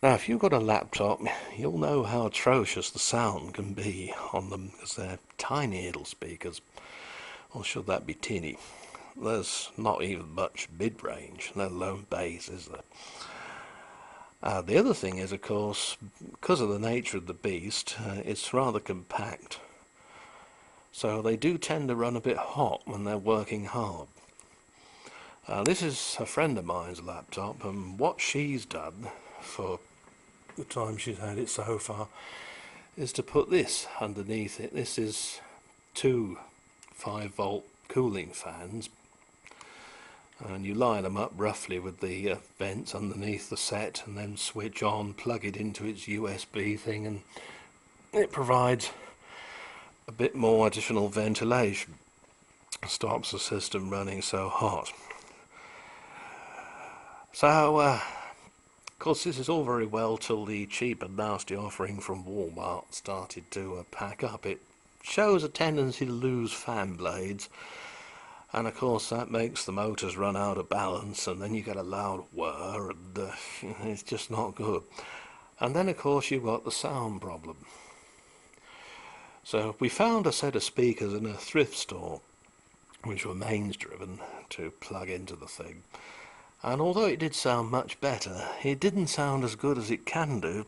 Now, if you've got a laptop, you'll know how atrocious the sound can be on them because they're tiny little speakers, or should that be tinny? There's not even much mid-range, let alone bass, is there? The other thing is, of course, because of the nature of the beast, it's rather compact. So they do tend to run a bit hot when they're working hard. This is a friend of mine's laptop, and what she's done for the time she's had it so far is to put this underneath it. This is two 5-volt cooling fans, and you line them up roughly with the vents underneath the set and then switch on, plug it into its USB thing, and it provides a bit more additional ventilation, stops the system running so hot. So of course this is all very well till the cheap and nasty offering from Walmart started to pack up. It shows a tendency to lose fan blades, and of course that makes the motors run out of balance, and then you get a loud whir, and it's just not good. And then of course you've got the sound problem. So we found a set of speakers in a thrift store which were mains driven to plug into the thing, and although it did sound much better, it didn't sound as good as it can do,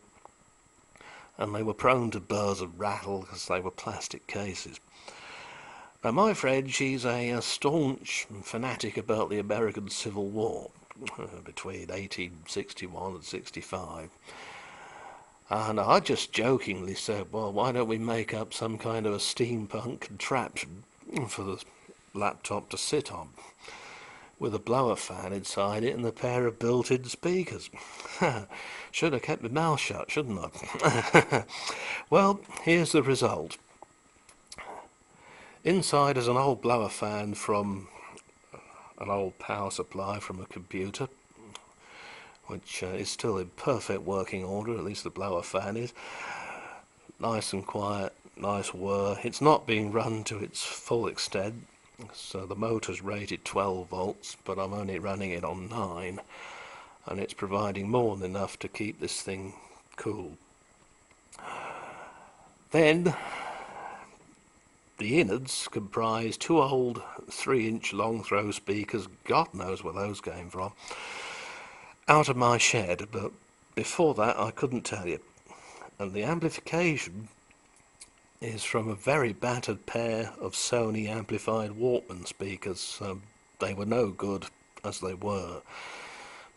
and they were prone to buzz and rattle because they were plastic cases. Now my friend, she's a staunch fanatic about the American Civil War between 1861 and 65. And I just jokingly said, well, why don't we make up some kind of a steampunk contraption for the laptop to sit on, with a blower fan inside it and a pair of built-in speakers. Should have kept my mouth shut, shouldn't I? Well, here's the result. Inside is an old blower fan from an old power supply from a computer, which is still in perfect working order, at least the blower fan is. Nice and quiet, nice whir. It's not being run to its full extent, so the motor's rated 12 volts, but I'm only running it on 9, and it's providing more than enough to keep this thing cool. Then the innards comprise two old 3-inch long throw speakers, God knows where those came from, out of my shed, but before that I couldn't tell you. And the amplification is from a very battered pair of Sony amplified Walkman speakers. They were no good as they were,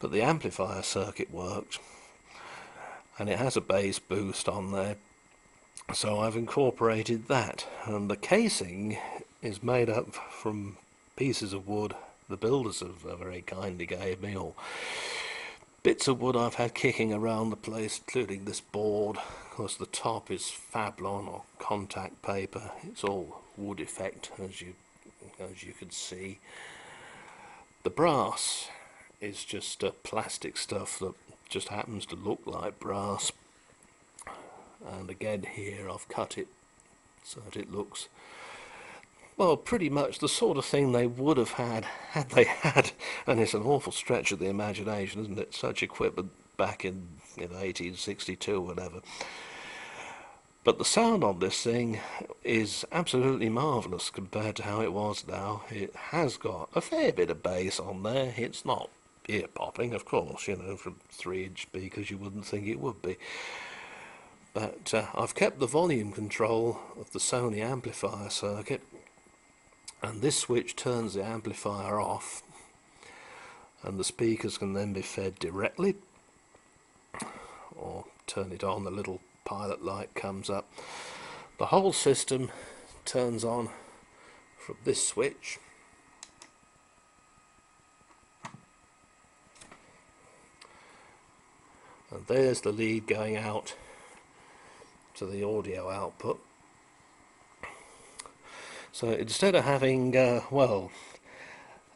but the amplifier circuit worked, and it has a bass boost on there, so I've incorporated that. And the casing is made up from pieces of wood the builders have very kindly gave me, or bits of wood I've had kicking around the place, including this board. Of course the top is Fablon or contact paper. It's all wood effect, as you can see. The brass is just plastic stuff that just happens to look like brass. And again here I've cut it so that it looks, well, pretty much the sort of thing they would have had they had, and it's an awful stretch of the imagination, isn't it, such equipment back in 1862 or whatever. But the sound on this thing is absolutely marvellous compared to how it was now. It has got a fair bit of bass on there. It's not ear-popping, of course, from 3-inch speakers you wouldn't think it would be. But I've kept the volume control of the Sony amplifier circuit, and this switch turns the amplifier off, and the speakers can then be fed directly, or turn it on, the little pilot light comes up. The whole system turns on from this switch, and there's the lead going out to the audio output. So instead of having, a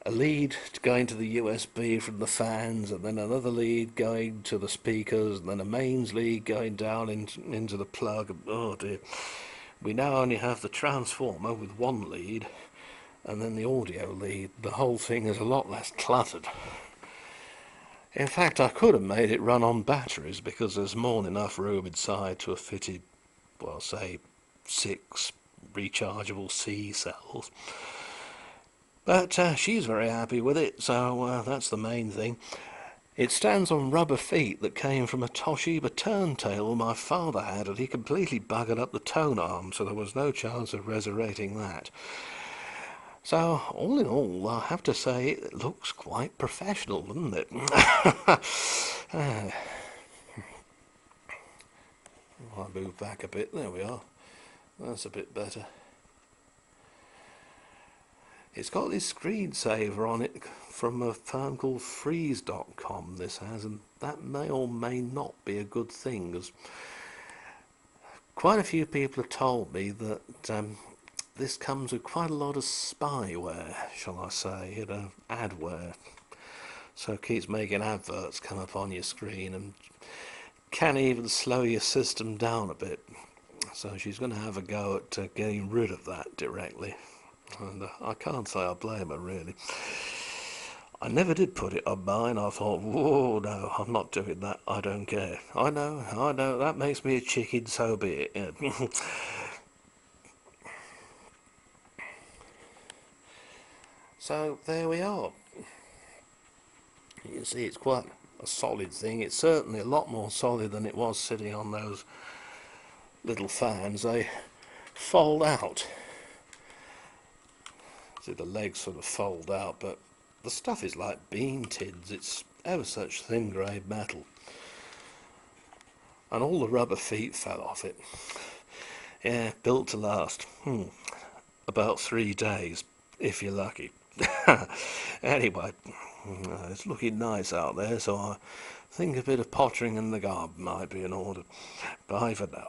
lead going to the USB from the fans, and then another lead going to the speakers, and then a mains lead going down into the plug, oh dear, we now only have the transformer with one lead, and then the audio lead. The whole thing is a lot less cluttered. In fact, I could have made it run on batteries because there's more than enough room inside to have fitted, well, say, 6 rechargeable C cells. But she's very happy with it, so that's the main thing. It stands on rubber feet that came from a Toshiba turntable my father had, and he completely buggered up the tone arm, so there was no chance of resurrecting that. So, all in all, I have to say it looks quite professional, doesn't it? I'll move back a bit. There we are. That's a bit better. It's got this screensaver on it from a firm called Freeze.com, this has, and that may or may not be a good thing, because quite a few people have told me that this comes with quite a lot of spyware, shall I say, adware. So it keeps making adverts come up on your screen and can even slow your system down a bit. So she's going to have a go at getting rid of that directly. And I can't say I blame her, really. I never did put it on mine. I thought, whoa, no, I'm not doing that. I don't care. I know, that makes me a chicken, so be it. Yeah. So there we are. You can see it's quite a solid thing. It's certainly a lot more solid than it was sitting on those little fans. They fold out. See, the legs sort of fold out, but the stuff is like bean tins. It's ever such thin grade metal. And all the rubber feet fell off it. Yeah, built to last. About 3 days, if you're lucky. Anyway, it's looking nice out there, so I think a bit of pottering in the garden might be in order. Bye for now.